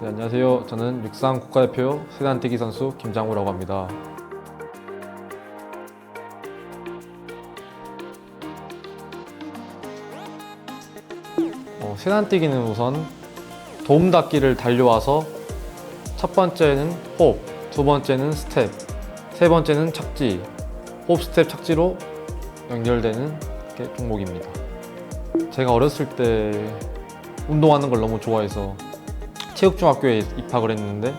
네, 안녕하세요. 저는 육상 국가대표 세단뛰기 선수 김장우라고 합니다. 세단뛰기는 우선 도움닫기를 달려와서 첫 번째는 호흡, 두 번째는 스텝, 세 번째는 착지, 호흡, 스텝, 착지로 연결되는 종목입니다. 제가 어렸을 때 운동하는 걸 너무 좋아해서 체육중학교에 입학을 했는데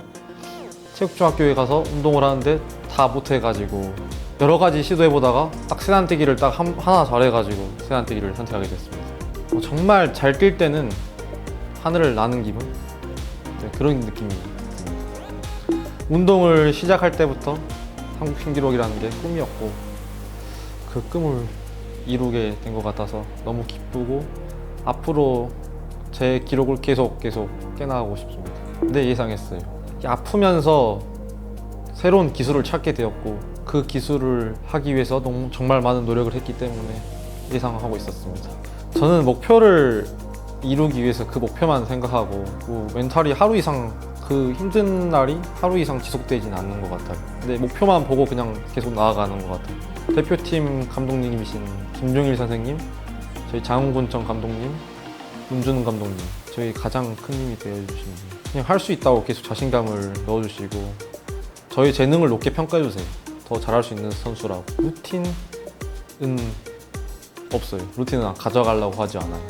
체육중학교에 가서 운동을 하는데 다 못해가지고 여러 가지 시도해보다가 딱 세단뛰기를 딱 하나 잘해가지고 세단뛰기를 선택하게 됐습니다. 정말 잘 뛸 때는 하늘을 나는 기분? 네, 그런 느낌이 듭니다. 운동을 시작할 때부터 한국 신기록이라는 게 꿈이었고 그 꿈을 이루게 된 것 같아서 너무 기쁘고 앞으로 제 기록을 계속 깨나가고 싶습니다. 근데 예상했어요. 아프면서 새로운 기술을 찾게 되었고 그 기술을 하기 위해서 정말 많은 노력을 했기 때문에 예상하고 있었습니다. 저는 목표를 이루기 위해서 그 목표만 생각하고 멘탈이 하루 이상 그 힘든 날이 하루 이상 지속되진 않는 것 같아요. 근데 목표만 보고 그냥 계속 나아가는 것 같아요. 대표팀 감독님이신 김종일 선생님, 저희 장훈군청 감독님, 문준훈 감독님, 저희 가장 큰 힘이 되어주신 분. 그냥 할 수 있다고 계속 자신감을 넣어주시고 저희 재능을 높게 평가해주세요. 더 잘할 수 있는 선수라고. 루틴은 없어요. 루틴은 가져가려고 하지 않아요.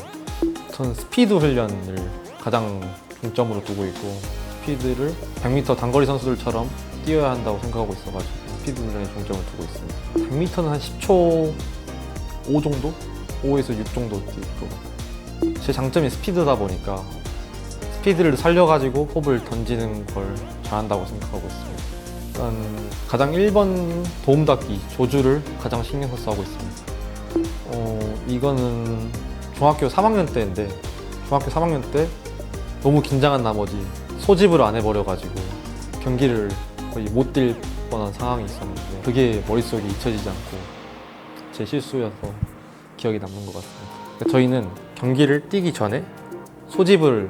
전 스피드 훈련을 가장 중점으로 두고 있고 스피드를 100m 단거리 선수들처럼 뛰어야 한다고 생각하고 있어가지고 스피드 훈련에 중점을 두고 있습니다. 100m는 한 10초 5 정도? 5에서 6 정도 뛸 것 같아요. 제 장점이 스피드다 보니까 스피드를 살려가지고 호흡을 던지는 걸 잘한다고 생각하고 있습니다. 일단 가장 1번 도움닫기, 조주를 가장 신경 써서 하고 있습니다. 이거는 중학교 3학년 때인데 중학교 3학년 때 너무 긴장한 나머지 소집을 안 해버려가지고 경기를 거의 못 뛸 뻔한 상황이 있었는데 그게 머릿속에 잊혀지지 않고 제 실수여서 기억에 남는 것 같습니다. 저희는 경기를 뛰기 전에 소집을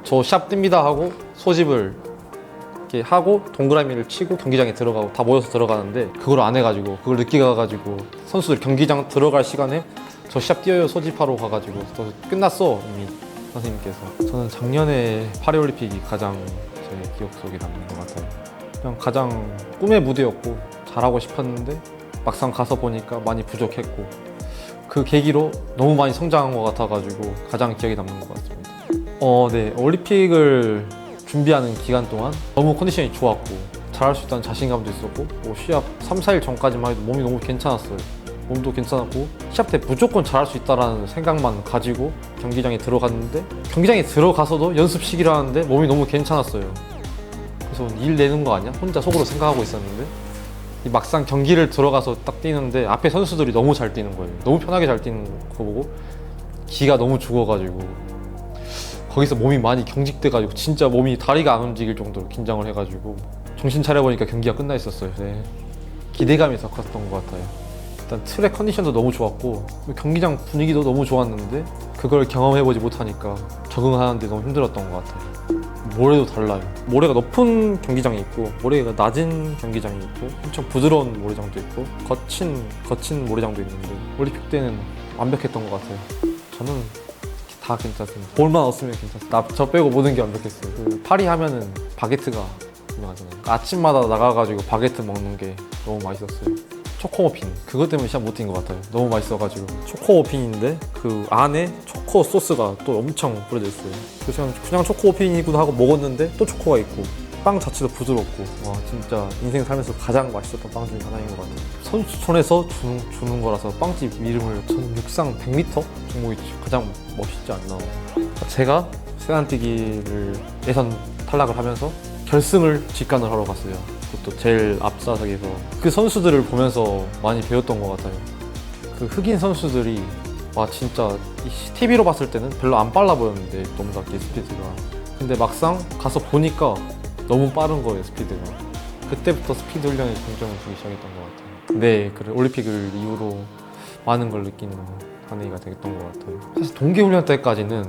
저 샵 뜁니다 하고 소집을 이렇게 하고 동그라미를 치고 경기장에 들어가고 다 모여서 들어가는데 그걸 안 해가지고 그걸 늦게 가가지고 선수들 경기장 들어갈 시간에 저 샵 뛰어요 소집하러 가가지고 끝났어 이미 선생님께서. 저는 작년에 파리올림픽이 가장 제 기억 속에 남는 것 같아요. 그냥 가장 꿈의 무대였고 잘하고 싶었는데 막상 가서 보니까 많이 부족했고 그 계기로 너무 많이 성장한 것 같아가지고 가장 기억에 남는 것 같습니다. 네, 올림픽을 준비하는 기간 동안 너무 컨디션이 좋았고 잘할 수 있다는 자신감도 있었고 시합 3, 4일 전까지만 해도 몸이 너무 괜찮았어요. 몸도 괜찮았고 시합 때 무조건 잘할 수 있다는 생각만 가지고 경기장에 들어갔는데 경기장에 들어가서도 연습시키려 하는데 몸이 너무 괜찮았어요. 그래서 일 내는 거 아니야? 혼자 속으로 생각하고 있었는데 막상 경기를 들어가서 딱 뛰는데 앞에 선수들이 너무 잘 뛰는 거예요. 너무 편하게 잘 뛰는 거 보고 기가 너무 죽어가지고 거기서 몸이 많이 경직돼가지고 진짜 몸이 다리가 안 움직일 정도로 긴장을 해가지고 정신 차려보니까 경기가 끝나 있었어요. 네. 기대감이 더 컸던 것 같아요. 일단 트랙 컨디션도 너무 좋았고 경기장 분위기도 너무 좋았는데 그걸 경험해보지 못하니까 적응하는데 너무 힘들었던 것 같아요. 모래도 달라요. 모래가 높은 경기장이 있고 모래가 낮은 경기장이 있고 엄청 부드러운 모래장도 있고 거친 모래장도 있는데 올림픽 때는 완벽했던 것 같아요. 저는 다 괜찮습니다. 볼만 없으면 괜찮습니다. 저 빼고 모든 게 완벽했어요. 그 파리 하면은 바게트가 유명하잖아요. 아침마다 나가가지고 바게트 먹는 게 너무 맛있었어요. 초코머핀 그것 때문에 시합 못 뛴 것 같아요. 너무 맛있어가지고 초코머핀인데 그 안에 초코 소스가 또 엄청 뿌려져 있어요. 그래서 그냥 초코머핀이구나 하고 먹었는데 또 초코가 있고 빵 자체도 부드럽고 와 진짜 인생 살면서 가장 맛있었던 빵 중에 하나인 것 같아요. 선수 손에서 주는 거라서 빵집 이름을 저는 육상 100m 종목이 가장 멋있지 않나. 제가 세단뛰기를 예선 탈락을 하면서 결승을 직관을 하러 갔어요. 그것도 제일 앞사석에서 그 선수들을 보면서 많이 배웠던 것 같아요. 그 흑인 선수들이 와 진짜 TV로 봤을 때는 별로 안 빨라 보였는데 도움닫기 스피드가 근데 막상 가서 보니까 너무 빠른 거예요 스피드가. 그때부터 스피드 훈련에 중점을 두기 시작했던 것 같아요. 네, 그래 올림픽을 이후로 많은 걸 느끼는 한 해가 되겠던 것 같아요. 사실 동계훈련 때까지는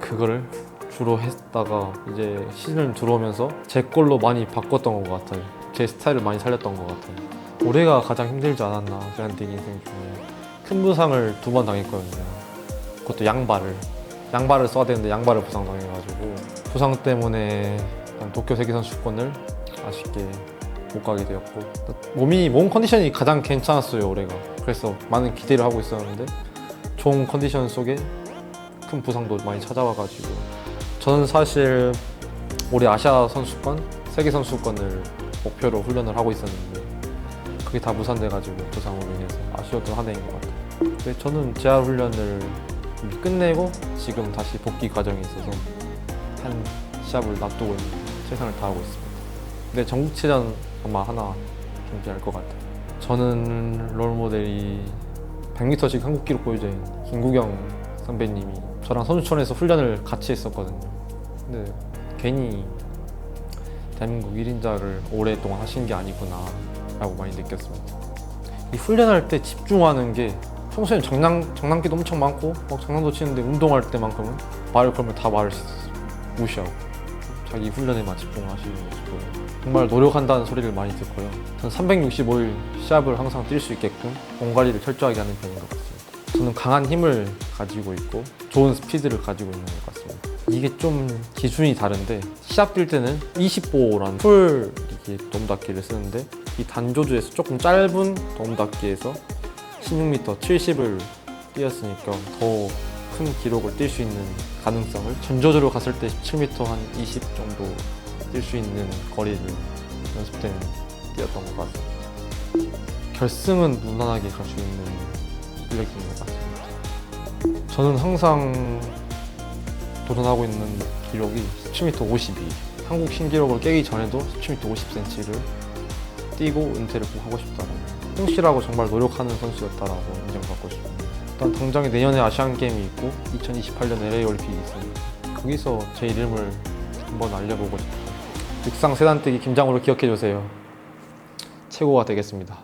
그거를 주로 했다가 이제 시즌 들어오면서 제 걸로 많이 바꿨던 것 같아요. 제 스타일을 많이 살렸던 것 같아요. 올해가 가장 힘들지 않았나, 제한테기 인생 중에. 큰 부상을 2번 당했거든요. 그것도 양발을 써야 되는데 양발을 부상당해가지고 부상 때문에 도쿄 세계선수권을 아쉽게 못 가게 되었고, 몸 컨디션이 가장 괜찮았어요 올해가. 그래서 많은 기대를 하고 있었는데 좋은 컨디션 속에 큰 부상도 많이 찾아와가지고, 저는 사실 올해 아시아 선수권, 세계 선수권을 목표로 훈련을 하고 있었는데 그게 다 무산돼가지고 부상으로 인해서 아쉬웠던 한 해인 것 같아요. 근데 저는 재활 훈련을 이미 끝내고 지금 다시 복귀 과정에 있어서 한 시합을 놔두고 있는데 최선을 다하고 있습니다. 근데 전국체전 아마 하나 준비할 것 같아요. 저는 롤모델이 100m씩 한국 기록 보유자인 김구경 선배님이 저랑 선수촌에서 훈련을 같이 했었거든요. 근데 괜히 대한민국 1인자를 오랫동안 하신 게 아니구나 라고 많이 느꼈습니다. 이 훈련할 때 집중하는 게 평소엔 장난기도 엄청 많고 막 장난도 치는데 운동할 때만큼은 말을 걸면 다 말을 무시하고 자기 훈련에만 집중하시고 싶어요. 정말 노력한다는 소리를 많이 듣고요. 전 365일 시합을 항상 뛸 수 있게끔 몸 관리를 철저하게 하는 편인 것 같습니다. 저는 강한 힘을 가지고 있고 좋은 스피드를 가지고 있는 것 같습니다. 이게 좀 기준이 다른데 시합 뛸 때는 20보라는 풀 도움닫기를 쓰는데 이 단조주에서 조금 짧은 도움닫기에서 16m 70을 뛰었으니까 더 큰 기록을 뛸 수 있는 가능성을, 전조주로 갔을 때 17m 한 20 정도 뛸 수 있는 거리를 연습 때는 뛰었던 것 같습니다. 결승은 무난하게 갈 수 있는 실력인 것 같습니다. 저는 항상 도전하고 있는 기록이 17m 52. 한국 신기록을 깨기 전에도 17m 50cm를 뛰고 은퇴를 꼭 하고 싶다라고, 성실하고 정말 노력하는 선수였다라고 인정받고 싶습니다. 일단 당장에 내년에 아시안게임이 있고 2028년 LA 올림픽이 있습니다. 거기서 제 이름을 한번 알려보고 싶어요. 육상 세단뛰기 김장우를 기억해주세요. 최고가 되겠습니다.